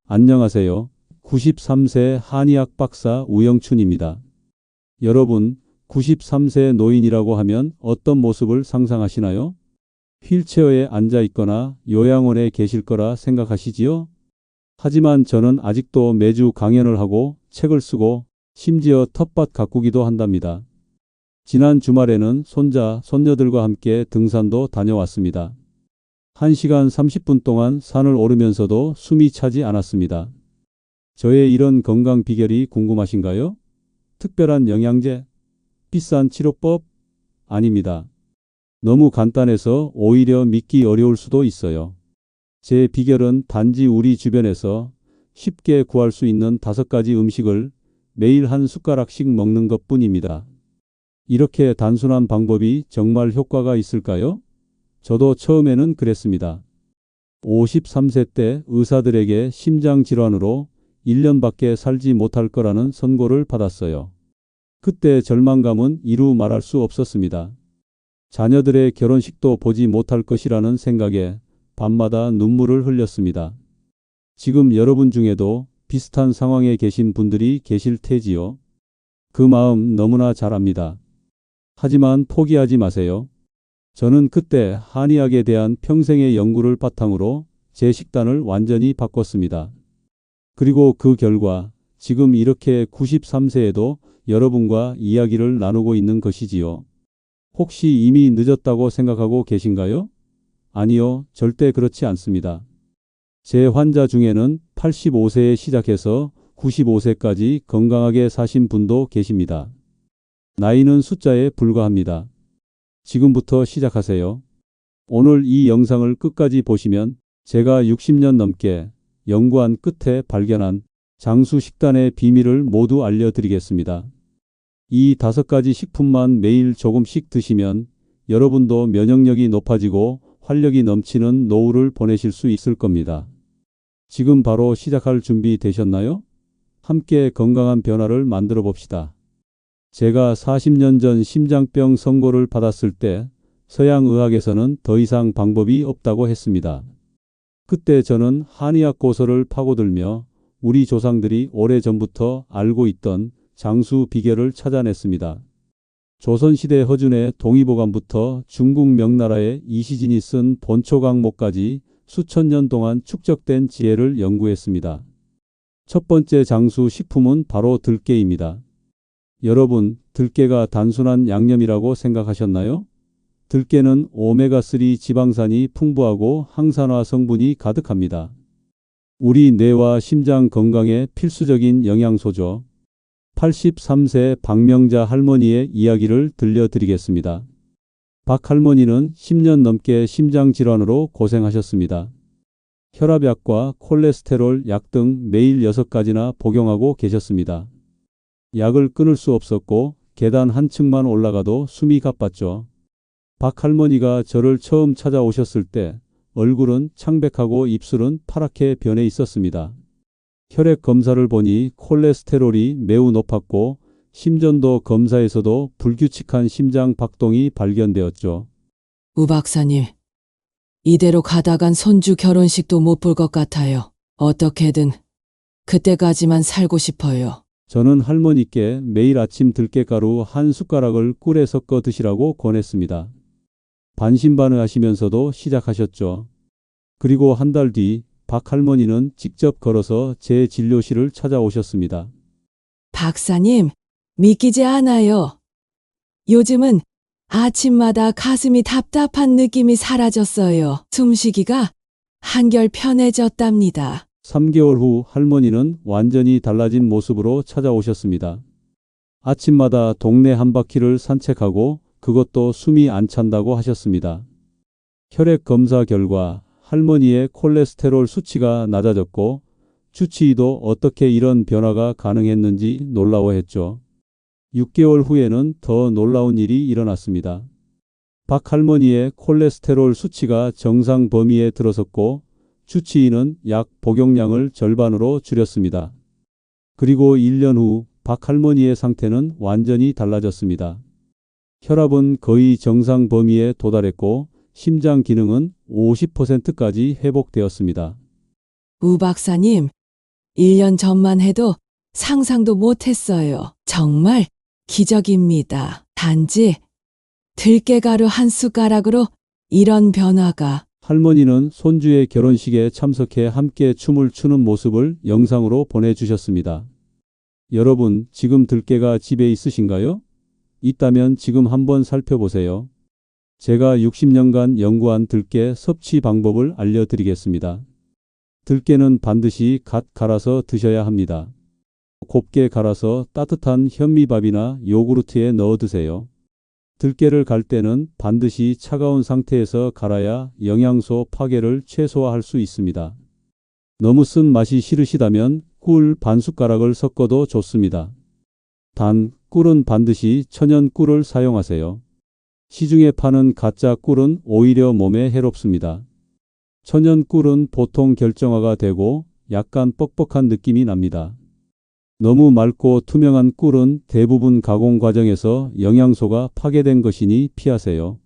안녕하세요. 93세 한의학 박사 우영춘입니다. 여러분, 93세 노인이라고 하면 어떤 모습을 상상하시나요? 휠체어에 앉아 있거나 요양원에 계실 거라 생각하시지요? 하지만 저는 아직도 매주 강연을 하고 책을 쓰고 심지어 텃밭 가꾸기도 한답니다. 지난 주말에는 손자, 손녀들과 함께 등산도 다녀왔습니다. 1시간 30분 동안 산을 오르면서도 숨이 차지 않았습니다. 저의 이런 건강 비결이 궁금하신가요? 특별한 영양제? 비싼 치료법? 아닙니다. 너무 간단해서 오히려 믿기 어려울 수도 있어요. 제 비결은 단지 우리 주변에서 쉽게 구할 수 있는 5가지 음식을 매일 한 숟가락씩 먹는 것뿐입니다. 이렇게 단순한 방법이 정말 효과가 있을까요? 저도 처음에는 그랬습니다. 53세 때 의사들에게 심장질환으로 1년밖에 살지 못할 거라는 선고를 받았어요. 그때 절망감은 이루 말할 수 없었습니다. 자녀들의 결혼식도 보지 못할 것이라는 생각에 밤마다 눈물을 흘렸습니다. 지금 여러분 중에도 비슷한 상황에 계신 분들이 계실 테지요. 그 마음 너무나 잘 압니다. 하지만 포기하지 마세요. 저는 그때 한의학에 대한 평생의 연구를 바탕으로 제 식단을 완전히 바꿨습니다. 그리고 그 결과 지금 이렇게 93세에도 여러분과 이야기를 나누고 있는 것이지요. 혹시 이미 늦었다고 생각하고 계신가요? 아니요, 절대 그렇지 않습니다. 제 환자 중에는 85세에 시작해서 95세까지 건강하게 사신 분도 계십니다. 나이는 숫자에 불과합니다. 지금부터 시작하세요. 오늘 이 영상을 끝까지 보시면 제가 60년 넘게 연구한 끝에 발견한 장수 식단의 비밀을 모두 알려드리겠습니다. 이 5가지 식품만 매일 조금씩 드시면 여러분도 면역력이 높아지고 활력이 넘치는 노후를 보내실 수 있을 겁니다. 지금 바로 시작할 준비 되셨나요? 함께 건강한 변화를 만들어 봅시다. 제가 40년 전 심장병 선고를 받았을 때 서양의학에서는 더 이상 방법이 없다고 했습니다. 그때 저는 한의학 고서를 파고들며 우리 조상들이 오래전부터 알고 있던 장수 비결을 찾아냈습니다. 조선시대 허준의 동의보감부터 중국 명나라의 이시진이 쓴 본초강목까지 수천 년 동안 축적된 지혜를 연구했습니다. 첫 번째 장수 식품은 바로 들깨입니다. 여러분, 들깨가 단순한 양념이라고 생각하셨나요? 들깨는 오메가3 지방산이 풍부하고 항산화 성분이 가득합니다. 우리 뇌와 심장 건강에 필수적인 영양소죠. 83세 박명자 할머니의 이야기를 들려드리겠습니다. 박 할머니는 10년 넘게 심장질환으로 고생하셨습니다. 혈압약과 콜레스테롤 약 등 매일 6가지나 복용하고 계셨습니다. 약을 끊을 수 없었고 계단 한 층만 올라가도 숨이 가빴죠. 박 할머니가 저를 처음 찾아오셨을 때 얼굴은 창백하고 입술은 파랗게 변해 있었습니다. 혈액 검사를 보니 콜레스테롤이 매우 높았고 심전도 검사에서도 불규칙한 심장 박동이 발견되었죠. 우 박사님, 이대로 가다간 손주 결혼식도 못 볼 것 같아요. 어떻게든 그때까지만 살고 싶어요. 저는 할머니께 매일 아침 들깨가루 한 숟가락을 꿀에 섞어 드시라고 권했습니다. 반신반의하시면서도 시작하셨죠. 그리고 한 달 뒤 박 할머니는 직접 걸어서 제 진료실을 찾아오셨습니다. 박사님, 믿기지 않아요. 요즘은 아침마다 가슴이 답답한 느낌이 사라졌어요. 숨쉬기가 한결 편해졌답니다. 3개월 후 할머니는 완전히 달라진 모습으로 찾아오셨습니다. 아침마다 동네 한 바퀴를 산책하고 그것도 숨이 안 찬다고 하셨습니다. 혈액 검사 결과 할머니의 콜레스테롤 수치가 낮아졌고 주치의도 어떻게 이런 변화가 가능했는지 놀라워했죠. 6개월 후에는 더 놀라운 일이 일어났습니다. 박 할머니의 콜레스테롤 수치가 정상 범위에 들어섰고 주치의는 약 복용량을 절반으로 줄였습니다. 그리고 1년 후 박 할머니의 상태는 완전히 달라졌습니다. 혈압은 거의 정상 범위에 도달했고 심장 기능은 50%까지 회복되었습니다. 우 박사님, 1년 전만 해도 상상도 못했어요. 정말 기적입니다. 단지 들깨가루 한 숟가락으로 이런 변화가. 할머니는 손주의 결혼식에 참석해 함께 춤을 추는 모습을 영상으로 보내주셨습니다. 여러분, 지금 들깨가 집에 있으신가요? 있다면 지금 한번 살펴보세요. 제가 60년간 연구한 들깨 섭취 방법을 알려드리겠습니다. 들깨는 반드시 갓 갈아서 드셔야 합니다. 곱게 갈아서 따뜻한 현미밥이나 요구르트에 넣어 드세요. 들깨를 갈 때는 반드시 차가운 상태에서 갈아야 영양소 파괴를 최소화할 수 있습니다. 너무 쓴 맛이 싫으시다면 꿀 반 숟가락을 섞어도 좋습니다. 단, 꿀은 반드시 천연 꿀을 사용하세요. 시중에 파는 가짜 꿀은 오히려 몸에 해롭습니다. 천연 꿀은 보통 결정화가 되고 약간 뻑뻑한 느낌이 납니다. 너무 맑고 투명한 꿀은 대부분 가공 과정에서 영양소가 파괴된 것이니 피하세요.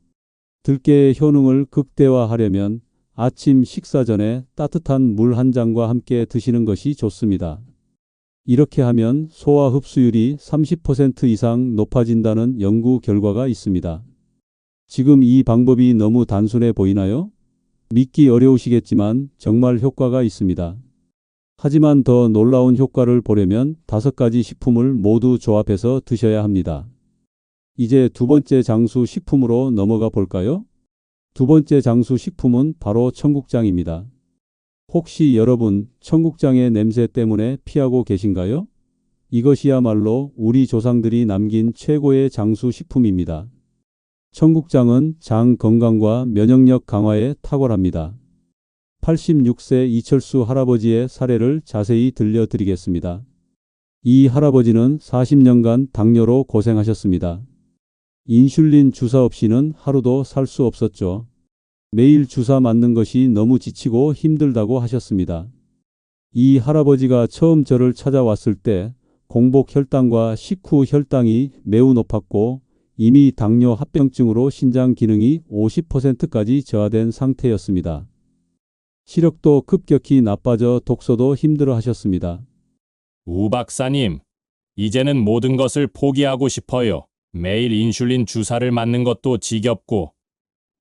들깨의 효능을 극대화하려면 아침 식사 전에 따뜻한 물 한 잔과 함께 드시는 것이 좋습니다. 이렇게 하면 소화 흡수율이 30% 이상 높아진다는 연구 결과가 있습니다. 지금 이 방법이 너무 단순해 보이나요? 믿기 어려우시겠지만 정말 효과가 있습니다. 하지만 더 놀라운 효과를 보려면 5가지 식품을 모두 조합해서 드셔야 합니다. 이제 두 번째 장수 식품으로 넘어가 볼까요? 두 번째 장수 식품은 바로 청국장입니다. 혹시 여러분 청국장의 냄새 때문에 피하고 계신가요? 이것이야말로 우리 조상들이 남긴 최고의 장수 식품입니다. 청국장은 장 건강과 면역력 강화에 탁월합니다. 86세 이철수 할아버지의 사례를 자세히 들려드리겠습니다. 이 할아버지는 40년간 당뇨로 고생하셨습니다. 인슐린 주사 없이는 하루도 살 수 없었죠. 매일 주사 맞는 것이 너무 지치고 힘들다고 하셨습니다. 이 할아버지가 처음 저를 찾아왔을 때 공복 혈당과 식후 혈당이 매우 높았고 이미 당뇨 합병증으로 신장 기능이 50%까지 저하된 상태였습니다. 시력도 급격히 나빠져 독서도 힘들어 하셨습니다. 우 박사님, 이제는 모든 것을 포기하고 싶어요. 매일 인슐린 주사를 맞는 것도 지겹고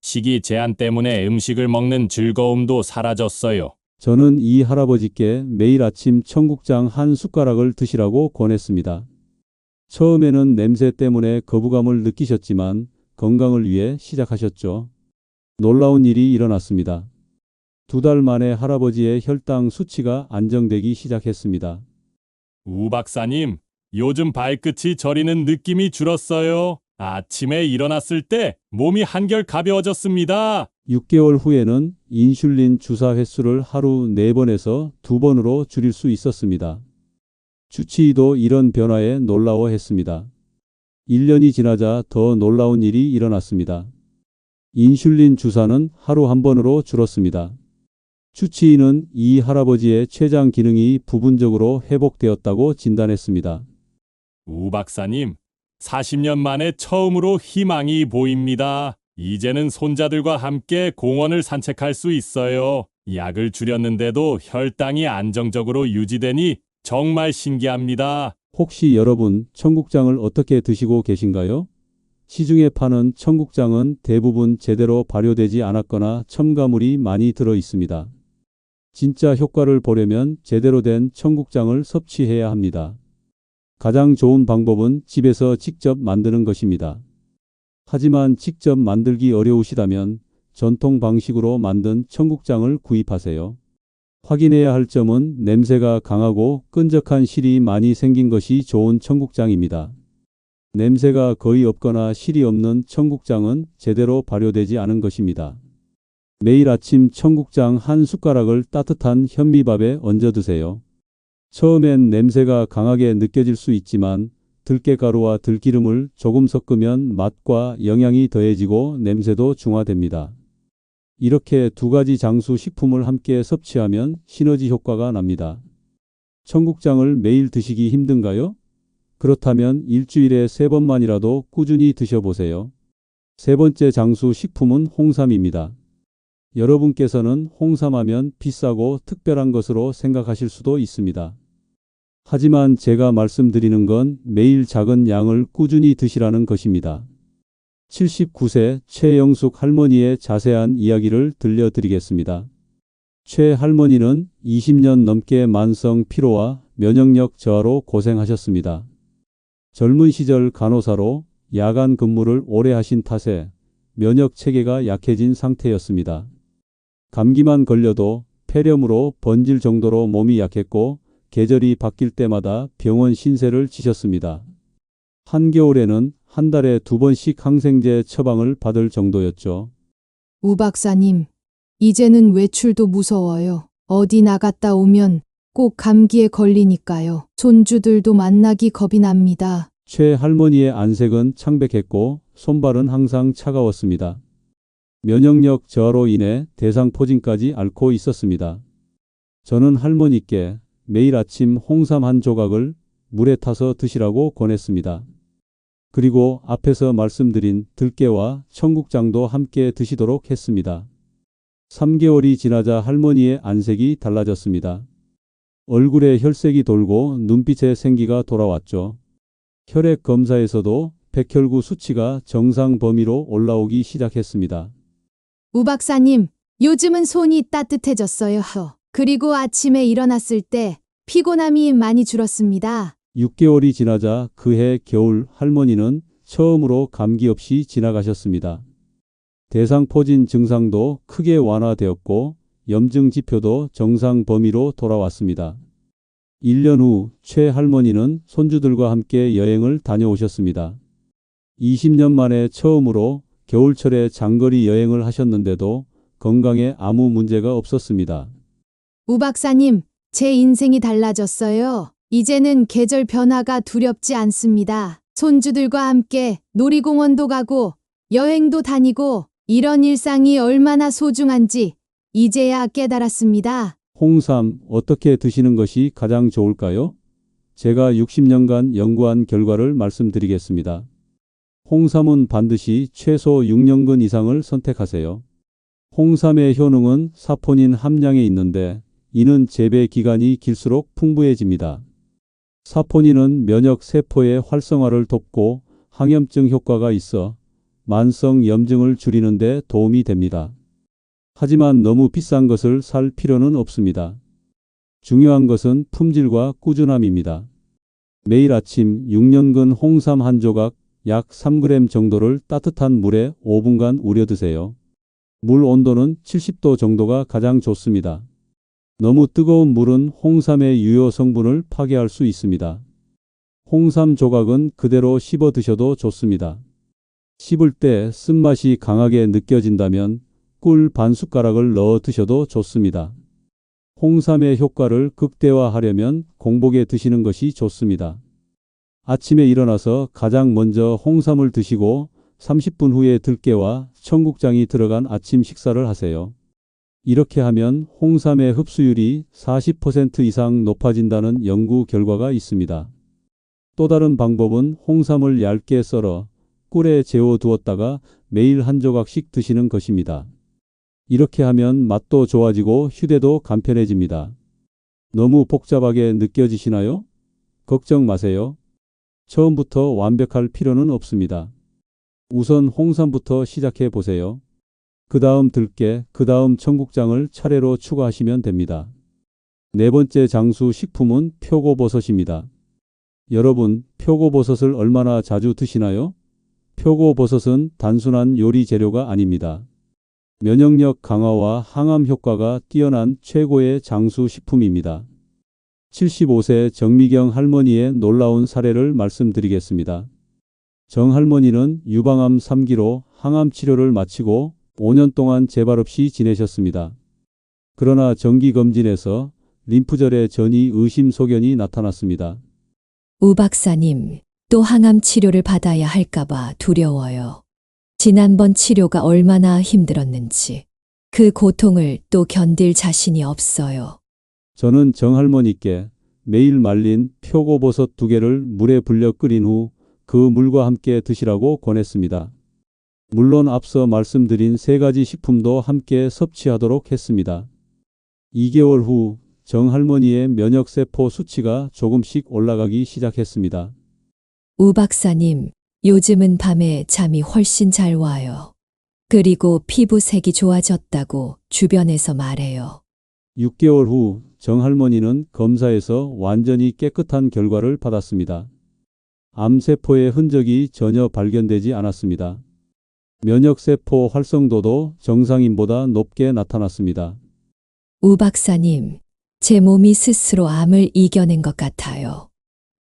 식이 제한 때문에 음식을 먹는 즐거움도 사라졌어요. 저는 이 할아버지께 매일 아침 청국장 한 숟가락을 드시라고 권했습니다. 처음에는 냄새 때문에 거부감을 느끼셨지만 건강을 위해 시작하셨죠. 놀라운 일이 일어났습니다. 2달 만에 할아버지의 혈당 수치가 안정되기 시작했습니다. 우 박사님, 요즘 발끝이 저리는 느낌이 줄었어요. 아침에 일어났을 때 몸이 한결 가벼워졌습니다. 6개월 후에는 인슐린 주사 횟수를 하루 4번에서 2번으로 줄일 수 있었습니다. 주치의도 이런 변화에 놀라워했습니다. 1년이 지나자 더 놀라운 일이 일어났습니다. 인슐린 주사는 하루 1번으로 줄었습니다. 주치의는 이 할아버지의 췌장 기능이 부분적으로 회복되었다고 진단했습니다. 우 박사님, 40년 만에 처음으로 희망이 보입니다. 이제는 손자들과 함께 공원을 산책할 수 있어요. 약을 줄였는데도 혈당이 안정적으로 유지되니 정말 신기합니다. 혹시 여러분 청국장을 어떻게 드시고 계신가요? 시중에 파는 청국장은 대부분 제대로 발효되지 않았거나 첨가물이 많이 들어 있습니다. 진짜 효과를 보려면 제대로 된 청국장을 섭취해야 합니다. 가장 좋은 방법은 집에서 직접 만드는 것입니다. 하지만 직접 만들기 어려우시다면 전통 방식으로 만든 청국장을 구입하세요. 확인해야 할 점은 냄새가 강하고 끈적한 실이 많이 생긴 것이 좋은 청국장입니다. 냄새가 거의 없거나 실이 없는 청국장은 제대로 발효되지 않은 것입니다. 매일 아침 청국장 한 숟가락을 따뜻한 현미밥에 얹어 드세요. 처음엔 냄새가 강하게 느껴질 수 있지만 들깨가루와 들기름을 조금 섞으면 맛과 영양이 더해지고 냄새도 중화됩니다. 이렇게 2가지 장수 식품을 함께 섭취하면 시너지 효과가 납니다. 청국장을 매일 드시기 힘든가요? 그렇다면 일주일에 3번만이라도 꾸준히 드셔보세요. 세 번째 장수 식품은 홍삼입니다. 여러분께서는 홍삼하면 비싸고 특별한 것으로 생각하실 수도 있습니다. 하지만 제가 말씀드리는 건 매일 작은 양을 꾸준히 드시라는 것입니다. 79세 최영숙 할머니의 자세한 이야기를 들려드리겠습니다. 최 할머니는 20년 넘게 만성 피로와 면역력 저하로 고생하셨습니다. 젊은 시절 간호사로 야간 근무를 오래 하신 탓에 면역 체계가 약해진 상태였습니다. 감기만 걸려도 폐렴으로 번질 정도로 몸이 약했고 계절이 바뀔 때마다 병원 신세를 지셨습니다. 한겨울에는 한 달에 2번씩 항생제 처방을 받을 정도였죠. 우 박사님, 이제는 외출도 무서워요. 어디 나갔다 오면 꼭 감기에 걸리니까요. 손주들도 만나기 겁이 납니다. 최 할머니의 안색은 창백했고 손발은 항상 차가웠습니다. 면역력 저하로 인해 대상포진까지 앓고 있었습니다. 저는 할머니께 매일 아침 홍삼 한 조각을 물에 타서 드시라고 권했습니다. 그리고 앞에서 말씀드린 들깨와 청국장도 함께 드시도록 했습니다. 3개월이 지나자 할머니의 안색이 달라졌습니다. 얼굴에 혈색이 돌고 눈빛에 생기가 돌아왔죠. 혈액 검사에서도 백혈구 수치가 정상 범위로 올라오기 시작했습니다. 우 박사님, 요즘은 손이 따뜻해졌어요. 그리고 아침에 일어났을 때 피곤함이 많이 줄었습니다. 6개월이 지나자 그해 겨울 할머니는 처음으로 감기 없이 지나가셨습니다. 대상포진 증상도 크게 완화되었고 염증 지표도 정상 범위로 돌아왔습니다. 1년 후 최 할머니는 손주들과 함께 여행을 다녀오셨습니다. 20년 만에 처음으로 겨울철에 장거리 여행을 하셨는데도 건강에 아무 문제가 없었습니다. 우 박사님, 제 인생이 달라졌어요. 이제는 계절 변화가 두렵지 않습니다. 손주들과 함께 놀이공원도 가고 여행도 다니고 이런 일상이 얼마나 소중한지 이제야 깨달았습니다. 홍삼 어떻게 드시는 것이 가장 좋을까요? 제가 60년간 연구한 결과를 말씀드리겠습니다. 홍삼은 반드시 최소 6년근 이상을 선택하세요. 홍삼의 효능은 사포닌 함량에 있는데 이는 재배 기간이 길수록 풍부해집니다. 사포닌은 면역 세포의 활성화를 돕고 항염증 효과가 있어 만성 염증을 줄이는 데 도움이 됩니다. 하지만 너무 비싼 것을 살 필요는 없습니다. 중요한 것은 품질과 꾸준함입니다. 매일 아침 6년근 홍삼 한 조각 약 3g 정도를 따뜻한 물에 5분간 우려 드세요. 물 온도는 70도 정도가 가장 좋습니다. 너무 뜨거운 물은 홍삼의 유효 성분을 파괴할 수 있습니다. 홍삼 조각은 그대로 씹어 드셔도 좋습니다. 씹을 때 쓴맛이 강하게 느껴진다면 꿀 반 숟가락을 넣어 드셔도 좋습니다. 홍삼의 효과를 극대화하려면 공복에 드시는 것이 좋습니다. 아침에 일어나서 가장 먼저 홍삼을 드시고 30분 후에 들깨와 청국장이 들어간 아침 식사를 하세요. 이렇게 하면 홍삼의 흡수율이 40% 이상 높아진다는 연구 결과가 있습니다. 또 다른 방법은 홍삼을 얇게 썰어 꿀에 재워 두었다가 매일 한 조각씩 드시는 것입니다. 이렇게 하면 맛도 좋아지고 휴대도 간편해집니다. 너무 복잡하게 느껴지시나요? 걱정 마세요. 처음부터 완벽할 필요는 없습니다. 우선 홍삼부터 시작해 보세요. 그 다음 들깨, 그 다음 청국장을 차례로 추가하시면 됩니다. 네 번째 장수 식품은 표고버섯입니다. 여러분, 표고버섯을 얼마나 자주 드시나요? 표고버섯은 단순한 요리 재료가 아닙니다. 면역력 강화와 항암 효과가 뛰어난 최고의 장수 식품입니다. 75세 정미경 할머니의 놀라운 사례를 말씀드리겠습니다. 정 할머니는 유방암 3기로 항암 치료를 마치고 5년 동안 재발 없이 지내셨습니다. 그러나 정기검진에서 림프절에 전이 의심소견이 나타났습니다. 우 박사님, 또 항암 치료를 받아야 할까봐 두려워요. 지난번 치료가 얼마나 힘들었는지 그 고통을 또 견딜 자신이 없어요. 저는 정 할머니께 매일 말린 표고버섯 2개를 물에 불려 끓인 후 그 물과 함께 드시라고 권했습니다. 물론 앞서 말씀드린 3가지 식품도 함께 섭취하도록 했습니다. 2개월 후 정할머니의 면역세포 수치가 조금씩 올라가기 시작했습니다. 우 박사님, 요즘은 밤에 잠이 훨씬 잘 와요. 그리고 피부색이 좋아졌다고 주변에서 말해요. 6개월 후 정할머니는 검사에서 완전히 깨끗한 결과를 받았습니다. 암세포의 흔적이 전혀 발견되지 않았습니다. 면역세포 활성도도 정상인보다 높게 나타났습니다. 우 박사님, 제 몸이 스스로 암을 이겨낸 것 같아요.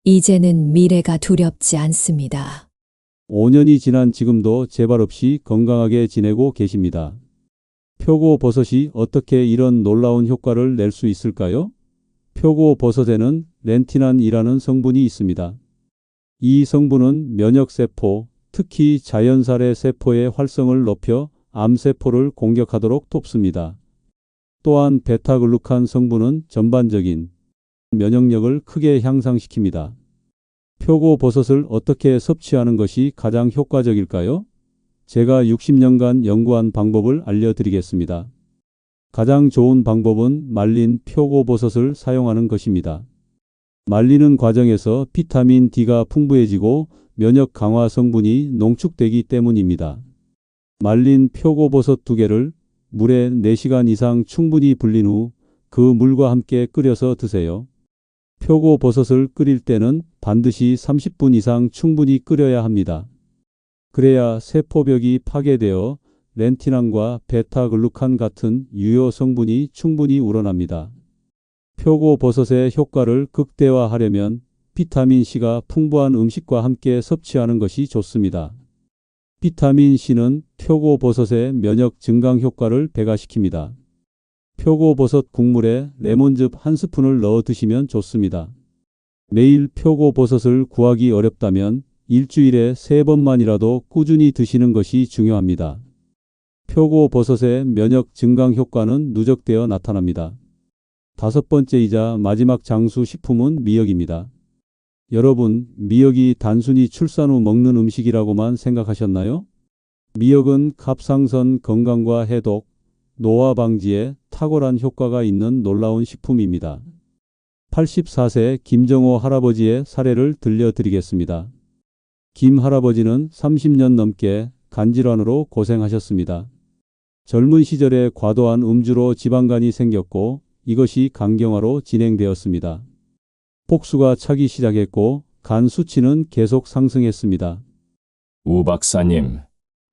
이제는 미래가 두렵지 않습니다. 5년이 지난 지금도 재발 없이 건강하게 지내고 계십니다. 표고버섯이 어떻게 이런 놀라운 효과를 낼 수 있을까요? 표고버섯에는 렌티난이라는 성분이 있습니다. 이 성분은 면역세포, 특히 자연살의 세포의 활성을 높여 암세포를 공격하도록 돕습니다. 또한 베타글루칸 성분은 전반적인 면역력을 크게 향상시킵니다. 표고버섯을 어떻게 섭취하는 것이 가장 효과적일까요? 제가 60년간 연구한 방법을 알려드리겠습니다. 가장 좋은 방법은 말린 표고버섯을 사용하는 것입니다. 말리는 과정에서 비타민 D가 풍부해지고 면역 강화 성분이 농축되기 때문입니다. 말린 표고버섯 2개를 물에 4시간 이상 충분히 불린 후 그 물과 함께 끓여서 드세요. 표고버섯을 끓일 때는 반드시 30분 이상 충분히 끓여야 합니다. 그래야 세포벽이 파괴되어 렌티난과 베타글루칸 같은 유효 성분이 충분히 우러납니다. 표고버섯의 효과를 극대화하려면 비타민C가 풍부한 음식과 함께 섭취하는 것이 좋습니다. 비타민C는 표고버섯의 면역 증강 효과를 배가시킵니다. 표고버섯 국물에 레몬즙 1스푼을 넣어 드시면 좋습니다. 매일 표고버섯을 구하기 어렵다면 일주일에 3번만이라도 꾸준히 드시는 것이 중요합니다. 표고버섯의 면역 증강 효과는 누적되어 나타납니다. 5번째이자 마지막 장수 식품은 미역입니다. 여러분, 미역이 단순히 출산 후 먹는 음식이라고만 생각하셨나요? 미역은 갑상선 건강과 해독, 노화 방지에 탁월한 효과가 있는 놀라운 식품입니다. 84세 김정호 할아버지의 사례를 들려드리겠습니다. 김 할아버지는 30년 넘게 간질환으로 고생하셨습니다. 젊은 시절에 과도한 음주로 지방간이 생겼고 이것이 간경화로 진행되었습니다. 복수가 차기 시작했고 간 수치는 계속 상승했습니다. 우 박사님,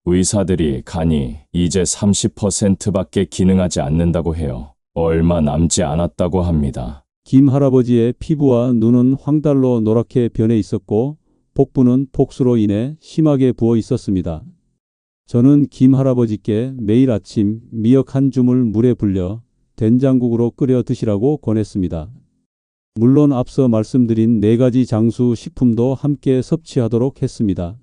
의사들이 간이 이제 30%밖에 기능하지 않는다고 해요. 얼마 남지 않았다고 합니다. 김 할아버지의 피부와 눈은 황달로 노랗게 변해 있었고 복부는 복수로 인해 심하게 부어 있었습니다. 저는 김 할아버지께 매일 아침 미역 한 줌을 물에 불려 된장국으로 끓여 드시라고 권했습니다. 물론 앞서 말씀드린 4가지 장수 식품도 함께 섭취하도록 했습니다.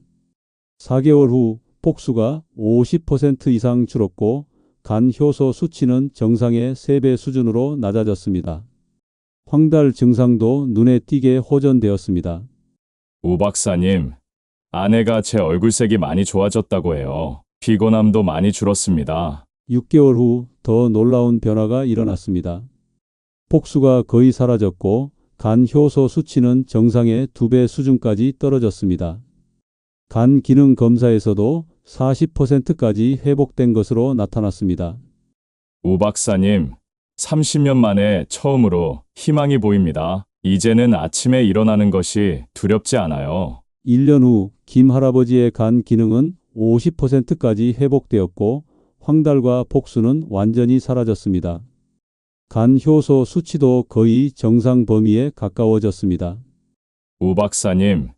4개월 후 복수가 50% 이상 줄었고 간 효소 수치는 정상의 3배 수준으로 낮아졌습니다. 황달 증상도 눈에 띄게 호전되었습니다. 우 박사님, 아내가 제 얼굴색이 많이 좋아졌다고 해요. 피곤함도 많이 줄었습니다. 6개월 후 더 놀라운 변화가 일어났습니다. 복수가 거의 사라졌고 간 효소 수치는 정상의 2배 수준까지 떨어졌습니다. 간 기능 검사에서도 40%까지 회복된 것으로 나타났습니다. 우 박사님, 30년 만에 처음으로 희망이 보입니다. 이제는 아침에 일어나는 것이 두렵지 않아요. 1년 후 김 할아버지의 간 기능은 50%까지 회복되었고 황달과 복수는 완전히 사라졌습니다. 간 효소 수치도 거의 정상 범위에 가까워졌습니다. 우 박사님,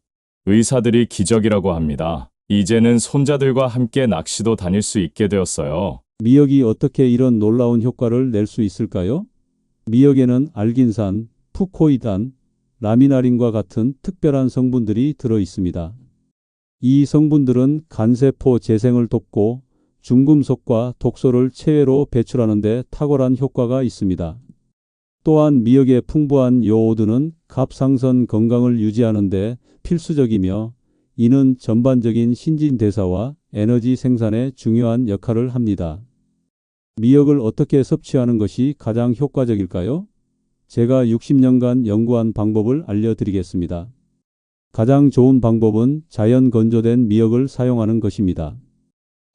의사들이 기적이라고 합니다. 이제는 손자들과 함께 낚시도 다닐 수 있게 되었어요. 미역이 어떻게 이런 놀라운 효과를 낼 수 있을까요? 미역에는 알긴산, 푸코이단, 라미나린과 같은 특별한 성분들이 들어 있습니다. 이 성분들은 간세포 재생을 돕고 중금속과 독소를 체외로 배출하는 데 탁월한 효과가 있습니다. 또한 미역의 풍부한 요오드는 갑상선 건강을 유지하는 데 필수적이며 이는 전반적인 신진대사와 에너지 생산에 중요한 역할을 합니다. 미역을 어떻게 섭취하는 것이 가장 효과적일까요? 제가 60년간 연구한 방법을 알려드리겠습니다. 가장 좋은 방법은 자연 건조된 미역을 사용하는 것입니다.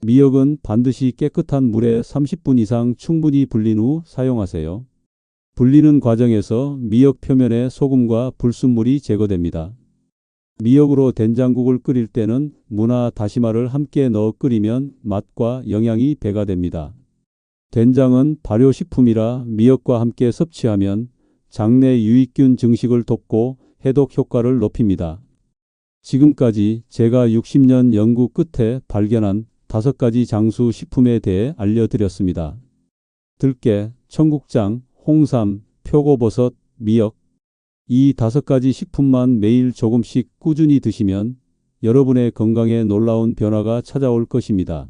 미역은 반드시 깨끗한 물에 30분 이상 충분히 불린 후 사용하세요. 불리는 과정에서 미역 표면에 소금과 불순물이 제거됩니다. 미역으로 된장국을 끓일 때는 무나 다시마를 함께 넣어 끓이면 맛과 영양이 배가 됩니다. 된장은 발효식품이라 미역과 함께 섭취하면 장내 유익균 증식을 돕고 해독 효과를 높입니다. 지금까지 제가 60년 연구 끝에 발견한 5가지 장수 식품에 대해 알려드렸습니다. 들깨, 청국장, 홍삼, 표고버섯, 미역. 이 5가지 식품만 매일 조금씩 꾸준히 드시면 여러분의 건강에 놀라운 변화가 찾아올 것입니다.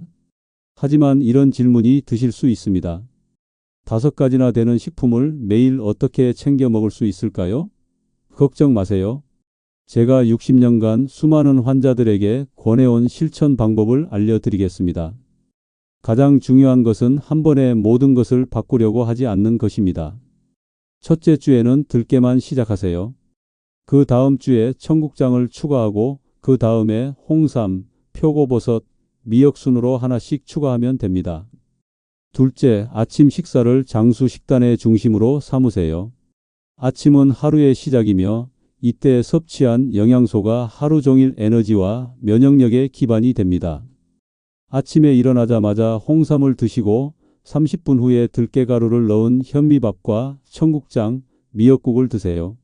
하지만 이런 질문이 드실 수 있습니다. 5가지나 되는 식품을 매일 어떻게 챙겨 먹을 수 있을까요? 걱정 마세요. 제가 60년간 수많은 환자들에게 권해온 실천 방법을 알려드리겠습니다. 가장 중요한 것은 한 번에 모든 것을 바꾸려고 하지 않는 것입니다. 첫째 주에는 들깨만 시작하세요. 그 다음 주에 청국장을 추가하고 그 다음에 홍삼, 표고버섯, 미역 순으로 하나씩 추가하면 됩니다. 둘째, 아침 식사를 장수 식단의 중심으로 삼으세요. 아침은 하루의 시작이며 이때 섭취한 영양소가 하루 종일 에너지와 면역력의 기반이 됩니다. 아침에 일어나자마자 홍삼을 드시고 30분 후에 들깨가루를 넣은 현미밥과 청국장, 미역국을 드세요.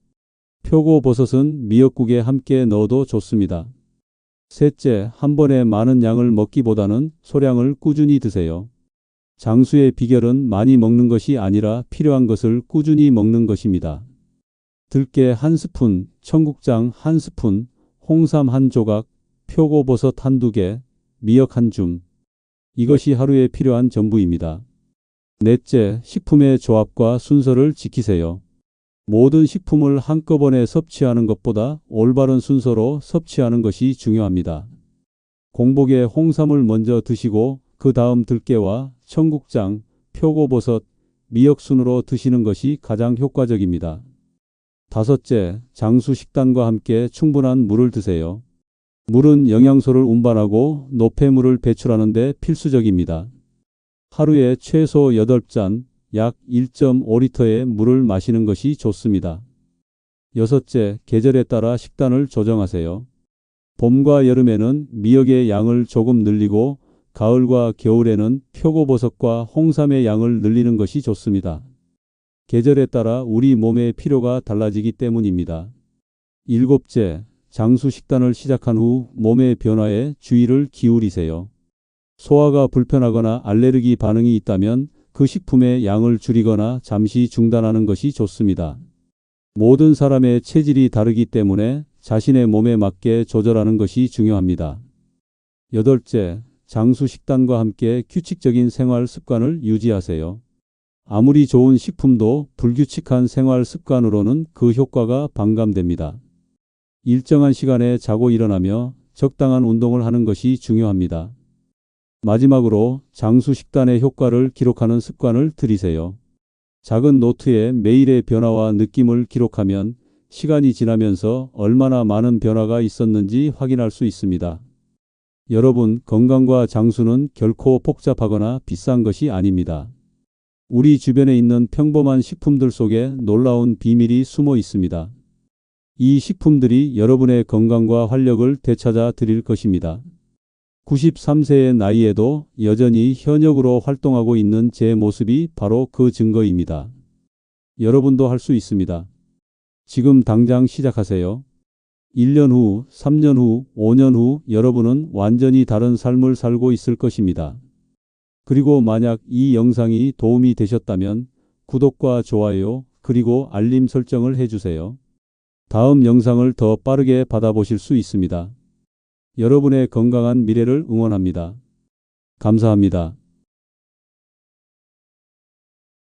표고버섯은 미역국에 함께 넣어도 좋습니다. 셋째, 한 번에 많은 양을 먹기보다는 소량을 꾸준히 드세요. 장수의 비결은 많이 먹는 것이 아니라 필요한 것을 꾸준히 먹는 것입니다. 들깨 1스푼, 청국장 1스푼, 홍삼 1조각, 표고버섯 1~2개, 미역 1줌. 이것이 하루에 필요한 전부입니다. 넷째, 식품의 조합과 순서를 지키세요. 모든 식품을 한꺼번에 섭취하는 것보다 올바른 순서로 섭취하는 것이 중요합니다. 공복에 홍삼을 먼저 드시고 그 다음 들깨와 청국장, 표고버섯, 미역 순으로 드시는 것이 가장 효과적입니다. 다섯째, 장수 식단과 함께 충분한 물을 드세요. 물은 영양소를 운반하고 노폐물을 배출하는 데 필수적입니다. 하루에 최소 8잔, 약 1.5리터의 물을 마시는 것이 좋습니다. 여섯째, 계절에 따라 식단을 조정하세요. 봄과 여름에는 미역의 양을 조금 늘리고 가을과 겨울에는 표고버섯과 홍삼의 양을 늘리는 것이 좋습니다. 계절에 따라 우리 몸의 필요가 달라지기 때문입니다. 일곱째, 장수 식단을 시작한 후 몸의 변화에 주의를 기울이세요. 소화가 불편하거나 알레르기 반응이 있다면 그 식품의 양을 줄이거나 잠시 중단하는 것이 좋습니다. 모든 사람의 체질이 다르기 때문에 자신의 몸에 맞게 조절하는 것이 중요합니다. 여덟째, 장수 식단과 함께 규칙적인 생활 습관을 유지하세요. 아무리 좋은 식품도 불규칙한 생활 습관으로는 그 효과가 반감됩니다. 일정한 시간에 자고 일어나며 적당한 운동을 하는 것이 중요합니다. 마지막으로 장수 식단의 효과를 기록하는 습관을 들이세요. 작은 노트에 매일의 변화와 느낌을 기록하면 시간이 지나면서 얼마나 많은 변화가 있었는지 확인할 수 있습니다. 여러분, 건강과 장수는 결코 복잡하거나 비싼 것이 아닙니다. 우리 주변에 있는 평범한 식품들 속에 놀라운 비밀이 숨어 있습니다. 이 식품들이 여러분의 건강과 활력을 되찾아 드릴 것입니다. 93세의 나이에도 여전히 현역으로 활동하고 있는 제 모습이 바로 그 증거입니다. 여러분도 할 수 있습니다. 지금 당장 시작하세요. 1년 후, 3년 후, 5년 후 여러분은 완전히 다른 삶을 살고 있을 것입니다. 그리고 만약 이 영상이 도움이 되셨다면 구독과 좋아요, 그리고 알림 설정을 해주세요. 다음 영상을 더 빠르게 받아보실 수 있습니다. 여러분의 건강한 미래를 응원합니다. 감사합니다.